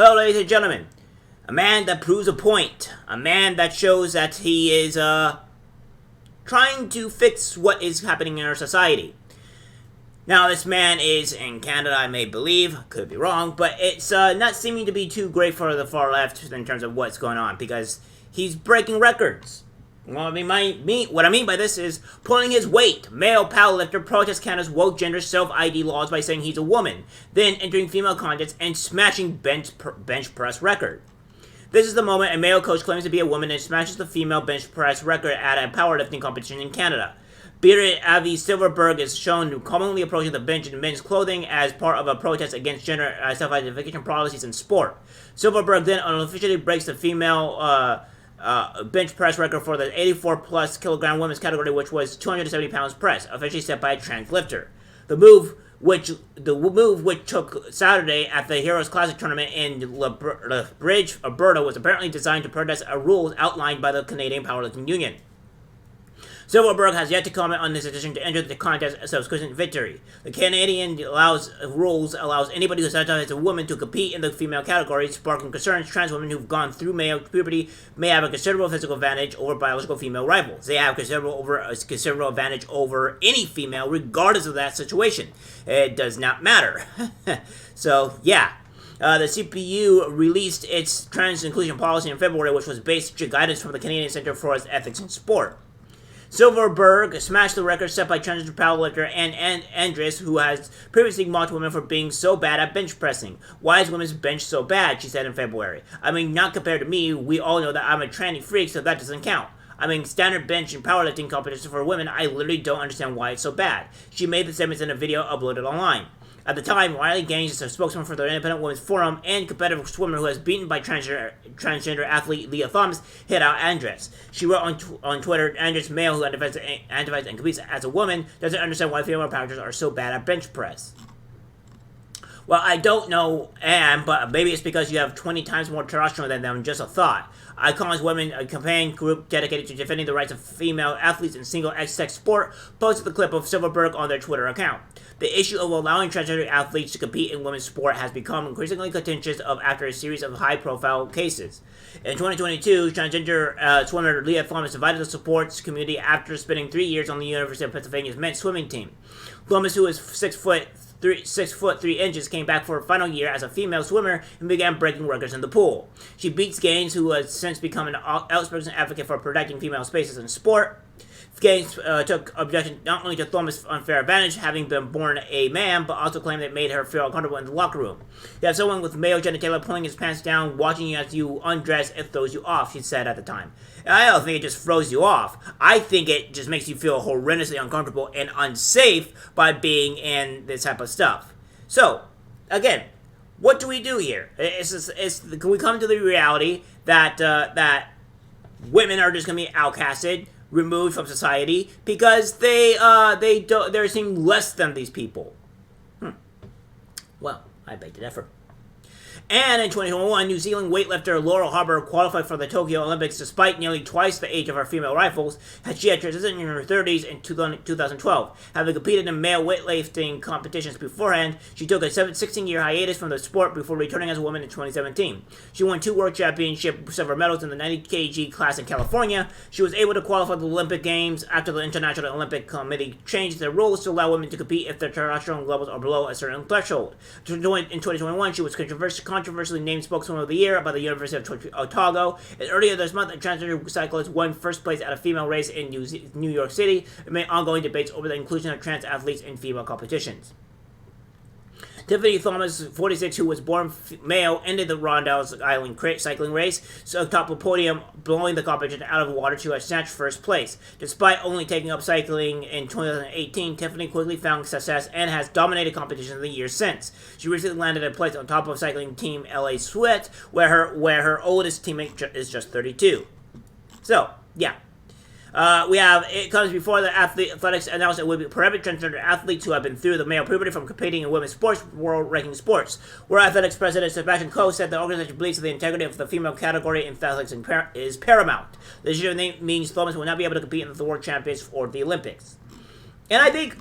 Hello, ladies and gentlemen. A man that proves a point. A man that shows that he is, trying to fix what is happening in our society. Now, this man is in Canada, I may believe. Could be wrong, but it's, not seeming to be too great for the far left in terms of what's going on, because he's breaking records. What I mean by this is pulling his weight. Male powerlifter protests Canada's woke gender self-ID laws by saying he's a woman, then entering female contests and smashing bench press record. This is the moment a male coach claims to be a woman and smashes the female bench press record at a powerlifting competition in Canada. Bearded Avi Silverberg is shown commonly approaching the bench in men's clothing as part of a protest against gender self-identification policies in sport. Silverberg then unofficially breaks the female bench press record for the 84-plus kilogram women's category, which was 270 pounds press, officially set by a trans lifter. The move, which took Saturday at the Heroes Classic tournament in Bridge, Alberta, was apparently designed to protest a rules outlined by the Canadian Powerlifting Union. Silverberg has yet to comment on his decision to enter the contest as a subsequent victory. The Canadian rules allows anybody who identifies as a woman to compete in the female category, sparking concerns. Trans women who've gone through male puberty may have a considerable physical advantage over biological female rivals. They have considerable advantage over any female, regardless of that situation. It does not matter. So, yeah. The CPU released its trans inclusion policy in February, which was based on guidance from the Canadian Centre for Ethics in Sport. Silverberg smashed the record set by transgender powerlifter Ann Andres, who has previously mocked women for being so bad at bench pressing. Why is women's bench so bad, she said in February. I mean, not compared to me. We all know that I'm a tranny freak, so that doesn't count. I mean, standard bench and powerlifting competition for women, I literally don't understand why it's so bad. She made the statements in a video uploaded online. At the time, Riley Gaines, a spokesman for the Independent Women's Forum and competitive swimmer who was beaten by transgender athlete Leah Thomas, hit out Andres. She wrote on Twitter, Andres, male who identifies and competes as a woman, doesn't understand why female powerlifters are so bad at bench press. Well, I don't know, but maybe it's because you have 20 times more testosterone than them, just a thought. Icons Women, a campaign group dedicated to defending the rights of female athletes in single X-sex sport, posted the clip of Silverberg on their Twitter account. The issue of allowing transgender athletes to compete in women's sport has become increasingly contentious after a series of high-profile cases. In 2022, transgender swimmer Leah Thomas divided the sports community after spending 3 years on the University of Pennsylvania's men's swimming team. Thomas, who is 6 foot 3 inches, came back for her final year as a female swimmer and began breaking records in the pool. She beats Gaines, who has since become an outspoken advocate for protecting female spaces in sport. Gaines took objection not only to Thomas' unfair advantage, having been born a man, but also claimed it made her feel uncomfortable in the locker room. You have someone with male genitalia pulling his pants down, watching you as you undress, it throws you off, she said at the time. And I don't think it just throws you off. I think it just makes you feel horrendously uncomfortable and unsafe by being in this type of stuff. So, again, what do we do here? Can we come to the reality that that women are just going to be outcasted, removed from society because they're seen less than these people? Well, I beg to differ. And in 2021, New Zealand weightlifter Laurel Harbour qualified for the Tokyo Olympics despite nearly twice the age of her female rivals, as she had transitioned in her 30s in 2012. Having competed in male weightlifting competitions beforehand, she took a 16-year hiatus from the sport before returning as a woman in 2017. She won 2 World Championship silver medals in the 90 kg class in California. She was able to qualify for the Olympic Games after the International Olympic Committee changed their rules to allow women to compete if their testosterone levels are below a certain threshold. In 2021, she was controversially named Spokeswoman of the Year by the University of Otago. And earlier this month, a transgender cyclist won first place at a female race in New York City, amid ongoing debates over the inclusion of trans athletes in female competitions. Tiffany Thomas, 46, who was born male, ended the Rondells Island cycling race, so atop the podium, blowing the competition out of the water to snatch first place. Despite only taking up cycling in 2018, Tiffany quickly found success and has dominated competitions in the years since. She recently landed a place on top of cycling team LA Sweat, where her oldest teammate is just 32. So, yeah. It comes before the athletics announced it would prohibit transgender athletes who have been through the male puberty from competing in women's sports, world ranking sports. World Athletics President Sebastian Coe said the organization believes that the integrity of the female category in athletics is paramount. The decision means Thomas will not be able to compete in the World Championships or the Olympics. And I think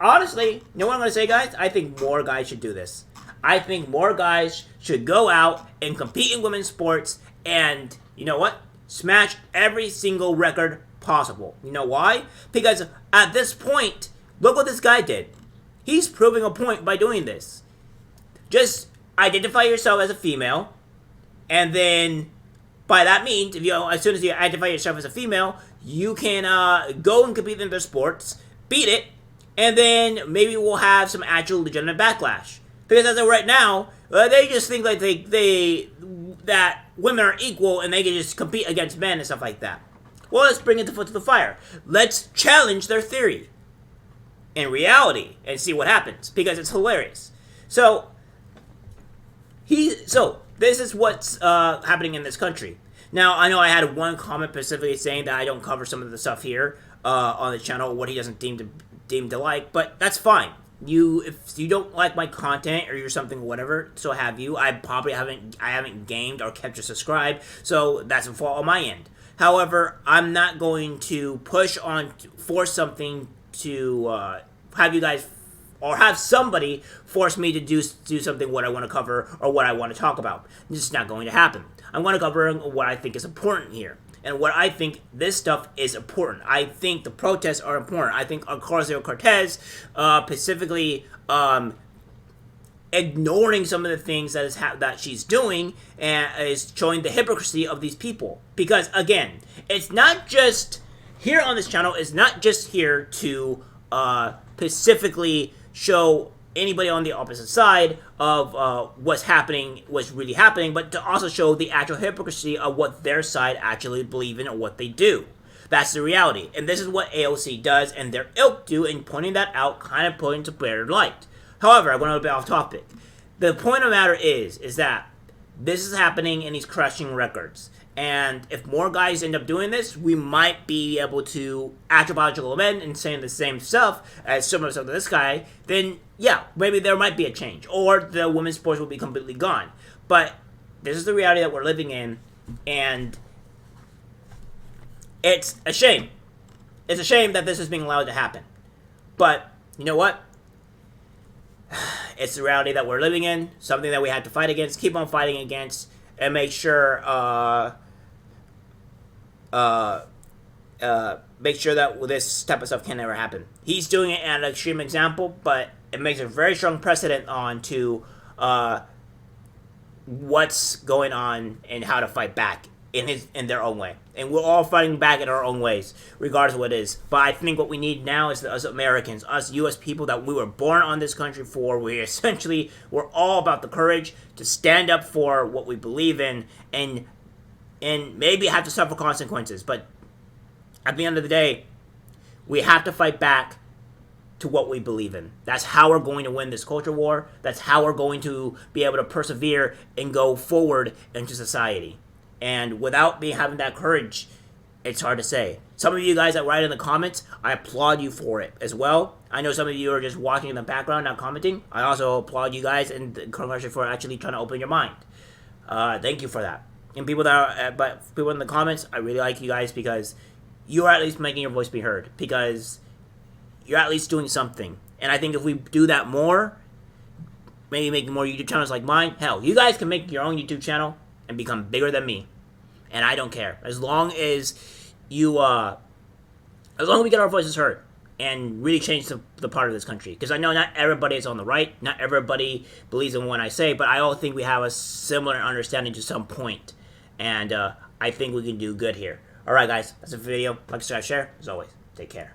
honestly, you know what I'm going to say, guys? I think more guys should do this. I think more guys should go out and compete in women's sports and, you know what? Smash every single record possible. You know why? Because at this point, look what this guy did. He's proving a point by doing this. Just identify yourself as a female, and then by that means, if you as soon as you identify yourself as a female, you can go and compete in their sports, beat it, and then maybe we'll have some actual legitimate backlash. Because as of right now, they just think like they that women are equal and they can just compete against men and stuff like that. Well, let's bring it the foot to the fire. Let's challenge their theory in reality and see what happens, because it's hilarious. So this is what's happening in this country. Now, I know I had one comment specifically saying that I don't cover some of the stuff here on the channel, what he doesn't deem to like, but that's fine. If you don't like my content or you're something whatever, so have you. I haven't gamed or kept you subscribed, so that's a fault on my end. However, I'm not going to force something to have you guys or have somebody force me to do something what I want to cover or what I want to talk about. This is not going to happen. I'm going to cover what I think is important here. And what I think this stuff is important. I think the protests are important. I think Ocasio-Cortez specifically ignoring some of the things that she's doing and is showing the hypocrisy of these people. Because again, it's not just here on this channel. It's not just here to specifically show anybody on the opposite side of what's really happening, but to also show the actual hypocrisy of what their side actually believe in or what they do. That's the reality. And this is what AOC does and their ilk do in pointing that out, kind of putting to better light. However, I'm going to be off topic. The point of the matter is that this is happening and he's crushing records. And if more guys end up doing this, we might be able to anthropological men and saying the same stuff as similar stuff to this guy, then yeah, maybe there might be a change. Or the women's sports will be completely gone. But this is the reality that we're living in, and it's a shame. It's a shame that this is being allowed to happen. But you know what? It's the reality that we're living in, something that we have to fight against, keep on fighting against, and make sure that this type of stuff can never happen. He's doing it at an extreme example, but it makes a very strong precedent on to what's going on and how to fight back in their own way. And we're all fighting back in our own ways, regardless of what it is. But I think what we need now is us Americans, us U.S. people that we were born on this country for. We're all about the courage to stand up for what we believe in, and maybe have to suffer consequences. But at the end of the day, we have to fight back to what we believe in. That's how we're going to win this culture war. That's how we're going to be able to persevere and go forward into society. And without me having that courage, it's hard to say. Some of you guys that write in the comments, I applaud you for it as well. I know some of you are just watching in the background, not commenting. I also applaud you guys and congratulate you for actually trying to open your mind. Thank you for that. And people people in the comments, I really like you guys because you are at least making your voice be heard. Because you're at least doing something. And I think if we do that more, maybe making more YouTube channels like mine, hell, you guys can make your own YouTube channel and become bigger than me, and I don't care. As long as we get our voices heard and really change the part of this country. Because I know not everybody is on the right, not everybody believes in what I say, but I all think we have a similar understanding to some point, and I think we can do good here. All right, guys, that's the video. Like, subscribe, share. As always, take care.